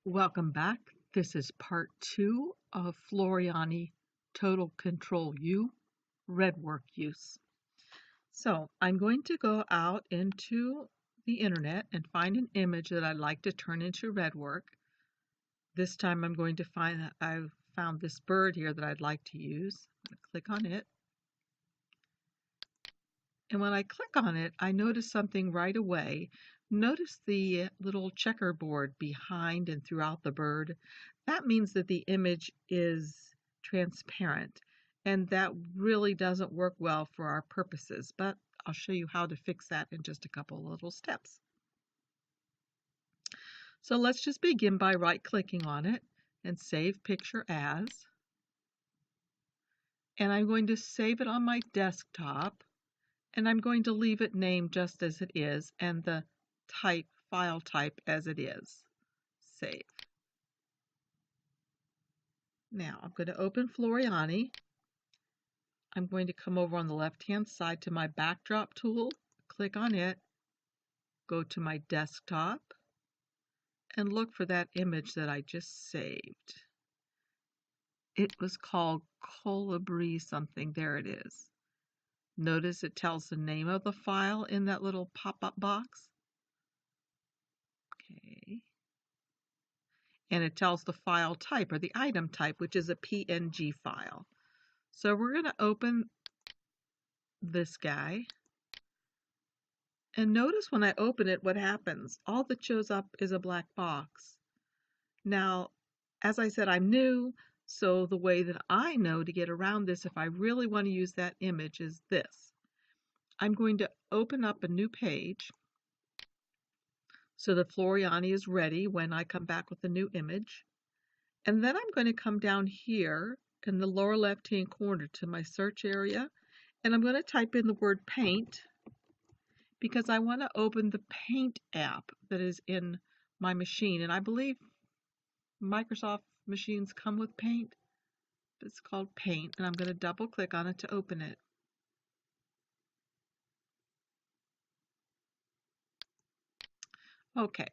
Welcome back. This is part 2 of Floriani Total Control U Redwork use. So I'm going to go out into the internet and find an image that I'd like to turn into Redwork. This time I'm going to find that I've found this bird here that I'd like to use. I'm going to click on it. And when I click on it, I notice something right away. Notice the little checkerboard behind and throughout the bird. That means that the image is transparent, and that really doesn't work well for our purposes, but I'll show you how to fix that in just a couple of little steps. So let's just begin by right-clicking on it and save picture as. And I'm going to save it on my desktop. And I'm going to leave it named just as it is and the file type as it is. Save. Now I'm going to open Floriani. I'm going to come over on the left-hand side to my backdrop tool, click on it, go to my desktop, and look for that image that I just saved. It was called Colibri something. There it is. Notice it tells the name of the file in that little pop-up box. Okay. And it tells the file type or the item type, which is a PNG file. So we're going to open this guy. And notice when I open it, what happens? All that shows up is a black box. Now, as I said, I'm new, so the way that I know to get around this, if I really want to use that image, is this. I'm going to open up a new page so that Floriani is ready when I come back with a new image. And then I'm going to come down here in the lower left-hand corner to my search area, and I'm going to type in the word paint because I want to open the Paint app that is in my machine. And I believe Microsoft machines come with Paint. It's called Paint, and I'm going to double click on it to open it. Okay,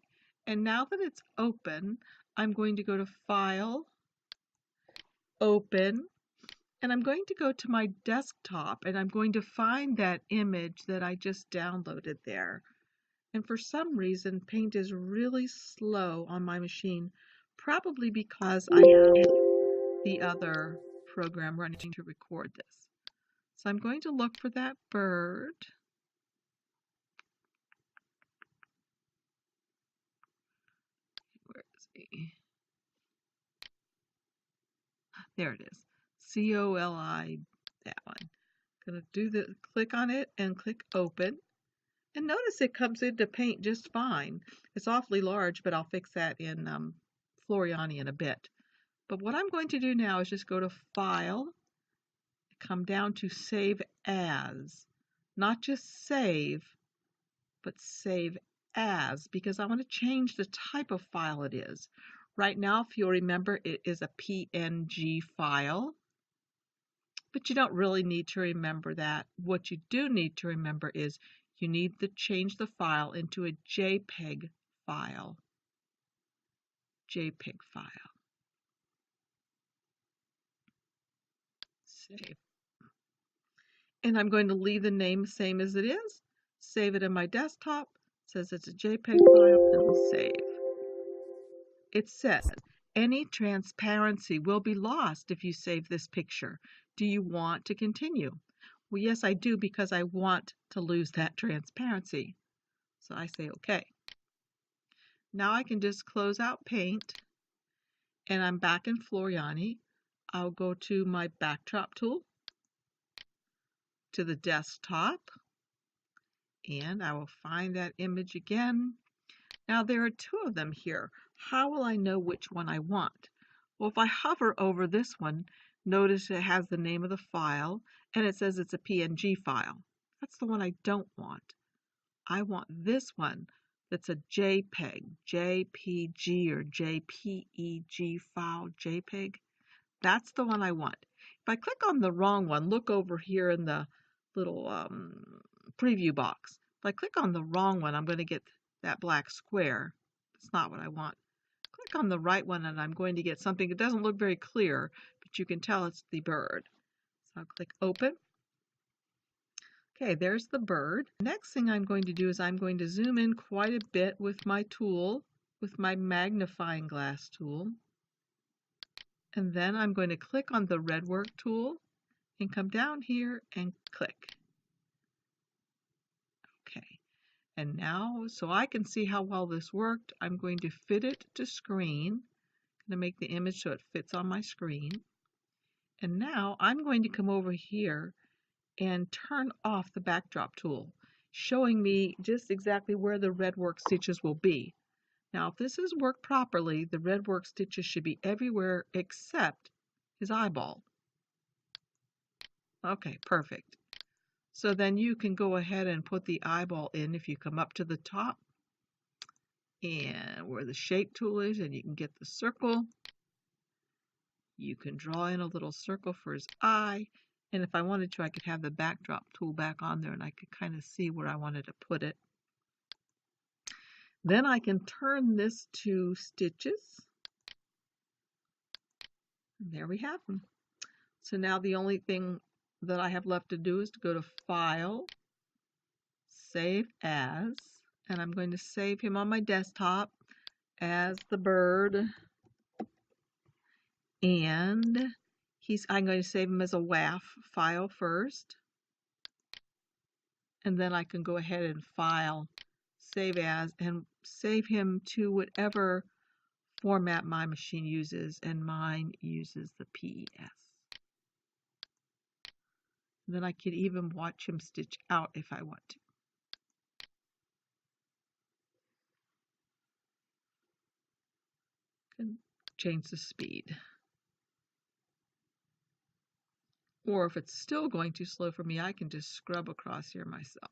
and now that it's open, I'm going to go to File, Open, and I'm going to go to my desktop and I'm going to find that image that I just downloaded there. And for some reason, Paint is really slow on my machine, probably because I have the other program running to record this. So I'm going to look for that bird. Where is he? There it is. COLI, that one. Going to click on it and click open. And notice it comes into Paint just fine. It's awfully large, but I'll fix that in Floriani in a bit. But what I'm going to do now is just go to File, come down to Save As. Not just save, but Save As, because I want to change the type of file it is. Right now, if you'll remember, it is a PNG file. But you don't really need to remember that. What you do need to remember is you need to change the file into a JPEG file. JPEG file. Save. And I'm going to leave the name same as it is. Save it in my desktop. It says it's a JPEG file, and we'll save. It says, any transparency will be lost if you save this picture. Do you want to continue? Well, yes, I do, because I want to lose that transparency. So I say OK. Now I can just close out Paint, and I'm back in Floriani. I'll go to my backdrop tool, to the desktop, and I will find that image again. Now there are two of them here. How will I know which one I want? Well, if I hover over this one, notice it has the name of the file, and it says it's a PNG file. That's the one I don't want. I want this one that's a JPEG, JPG or JPEG file, JPEG. That's the one I want. If I click on the wrong one, look over here in the little preview box. If I click on the wrong one, I'm going to get that black square. That's not what I want. Click click on the right one and I'm going to get something that doesn't look very clear, but you can tell it's the bird. So I'll click open. Okay, there's the bird. Next thing I'm going to do is I'm going to zoom in quite a bit with my tool, with my magnifying glass tool. And then I'm going to click on the Redwork tool and come down here and click. Okay, and now so I can see how well this worked, I'm going to fit it to screen. I'm going to make the image so it fits on my screen. And now I'm going to come over here and turn off the backdrop tool, showing me just exactly where the Redwork stitches will be. Now, if this has worked properly, the Redwork stitches should be everywhere except his eyeball. Okay, perfect. So then you can go ahead and put the eyeball in if you come up to the top and where the shape tool is, and you can get the circle. You can draw in a little circle for his eye, and if I wanted to, I could have the backdrop tool back on there and I could kind of see where I wanted to put it. Then I can turn this to stitches. And there we have them. So now the only thing that I have left to do is to go to File, Save As, and I'm going to save him on my desktop as the bird. And I'm going to save him as a WAF file first. And then I can go ahead and File, Save As, and save him to whatever format my machine uses, and mine uses the PES. And then I could even watch him stitch out if I want to. And change the speed. Or if it's still going too slow for me, I can just scrub across here myself.